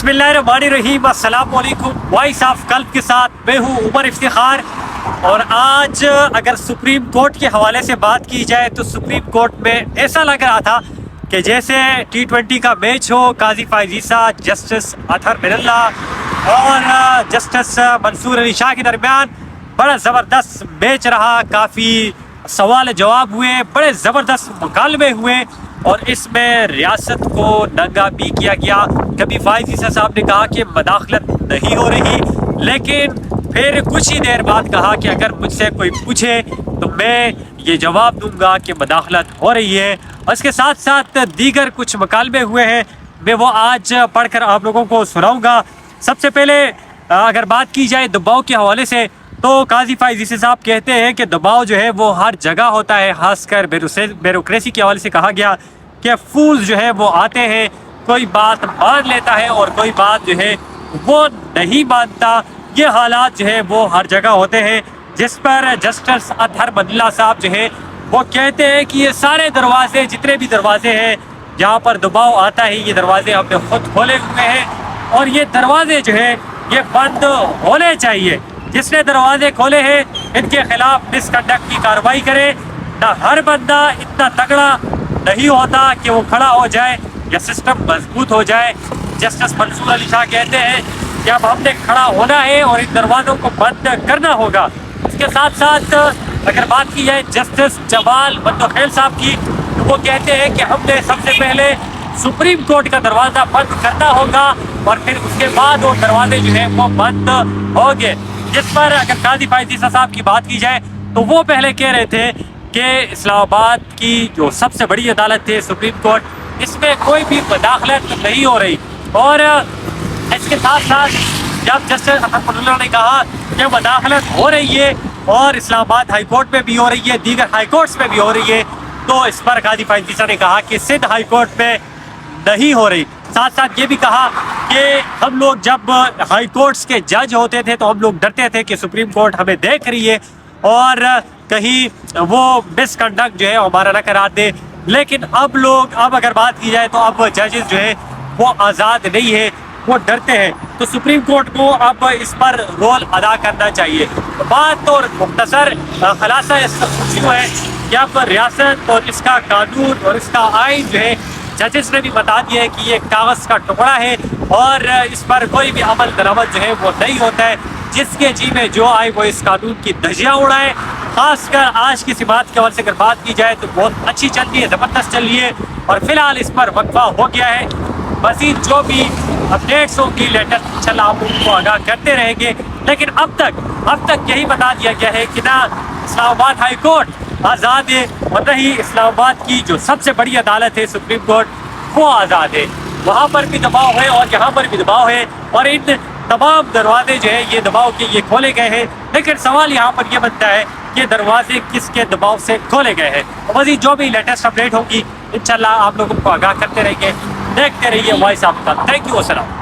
बिस्मिल्लाहिर्रहमानिर्रहीम, अस्सलाम वालेकुम। वॉइस ऑफ कल्ब के साथ मैं हूँ उमर इफ्तिखार। और आज अगर सुप्रीम कोर्ट के हवाले से बात की जाए तो सुप्रीम कोर्ट में ऐसा लग रहा था कि जैसे T20 का मैच हो, काजी फाइज ईसा, जस्टिस अतहर मिनल्ला और जस्टिस मंसूर अली शाह के दरमियान बड़ा ज़बरदस्त मैच रहा। काफ़ी सवाल जवाब हुए, बड़े ज़बरदस्त मुकालमे हुए और इसमें रियासत को नंगा भी किया गया। कभी फाइज ईसा साहब ने कहा कि मदाखलत नहीं हो रही, लेकिन फिर कुछ ही देर बाद कहा कि अगर मुझसे कोई पूछे तो मैं ये जवाब दूंगा कि मदाखलत हो रही है। और इसके साथ साथ दीगर कुछ मुकालमे हुए हैं, मैं वो आज पढ़कर आप लोगों को सुनाऊंगा। सबसे पहले अगर बात की जाए दबाव के हवाले से तो काजी फाइज ईसा साहब कहते हैं कि दबाव जो है वो हर जगह होता है, खासकर ब्यूरोक्रेसी के हवाले से कहा गया कि फूल्स जो है वो आते हैं, कोई बात मान लेता है और कोई बात जो है वो नहीं मानता। ये हालात जो है वो हर जगह होते हैं, जिस पर जस्टिस अतहर मिनल्ला साहब जो है वो कहते हैं कि ये सारे दरवाजे, जितने भी दरवाजे हैं जहाँ पर दबाव आता है, ये दरवाजे हमने खुद खोले हुए हैं और ये दरवाजे जो है ये बंद होने चाहिए। जिसने दरवाजे खोले हैं इनके खिलाफ मिसकंडक्ट की कार्रवाई करे। ना हर बंदा इतना तगड़ा नहीं होता कि वो खड़ा हो जाए या सिस्टम मजबूत हो जाए। जस्टिस मंसूर अली शाह कहते हैं कि अब हमने खड़ा होना है और इन दरवाज़ों को बंद करना होगा। इसके साथ साथ अगर बात की जाए जस्टिस जमाल बंदोखेल साहब की, तो वो कहते हैं कि हमने सबसे पहले सुप्रीम कोर्ट का दरवाज़ा बंद करना होगा और फिर उसके बाद वो दरवाजे जो है वो बंद होंगे। जिस पर अगर काजी फाइज ईसा साहब की बात की जाए तो वो पहले कह रहे थे कि इस्लामाबाद की जो सबसे बड़ी अदालत है सुप्रीम कोर्ट, इसमें कोई भी मदाखलत नहीं हो रही। और इसके साथ साथ जब जस्टिस अतहर मिनल्ला ने कहा कि मदाखलत हो रही है और इस्लामाबाद हाई कोर्ट में भी हो रही है, दीगर हाई कोर्ट्स में भी हो रही है, तो इस पर काजी फाइज ईसा ने कहा कि सिंध हाई कोर्ट में नहीं हो रही। साथ साथ ये भी कहा कि हम लोग जब हाई कोर्ट्स के जज होते थे तो हम लोग डरते थे कि सुप्रीम कोर्ट हमें देख रही है और कहीं वो मिसकंडक्ट जो है हमारा ना करा दे। लेकिन अब अगर बात की जाए तो अब जजेस जो है वो आज़ाद नहीं है, वो डरते हैं। तो सुप्रीम कोर्ट को अब इस पर रोल अदा करना चाहिए। तो बात और मुख्तसर खलासा इसका है कि अब रियासत और इसका कानून और इसका आइन जो है जजेस ने भी बता दिया है कि ये कागज़ का टुकड़ा है और इस पर कोई भी अमल दरामद जो है वो नहीं होता है। जिसके जी में जो आए वो इस कानून की धज्जियाँ उड़ाए। खासकर आज की बात के हवाले से अगर बात की जाए तो बहुत अच्छी चल रही है, ज़बरदस्त चल रही है और फिलहाल इस पर वक्फा हो गया है। मज़ीद जो भी अपडेट्स होंगी लेटेस्ट इंशाल्लाह आप उनको आगाह करते रहेंगे। लेकिन अब तक यही बता दिया गया है कि ना इस्लामाबाद हाई कोर्ट आज़ाद है और नहीं इस्लामाबाद की जो सबसे बड़ी अदालत है सुप्रीम कोर्ट वो आज़ाद है। वहाँ पर भी दबाव है और यहाँ पर भी दबाव है और इन तमाम दरवाजे जो है ये दबाव के ये खोले गए हैं। लेकिन सवाल यहाँ पर यह बनता है कि दरवाजे किसके दबाव से खोले गए हैं। मज़ीद जो भी लेटेस्ट अपडेट होगी इंशाल्लाह आप लोगों को आगाह करते रहेंगे। देखते रहिए voice of club. Thank you. अस्सलाम।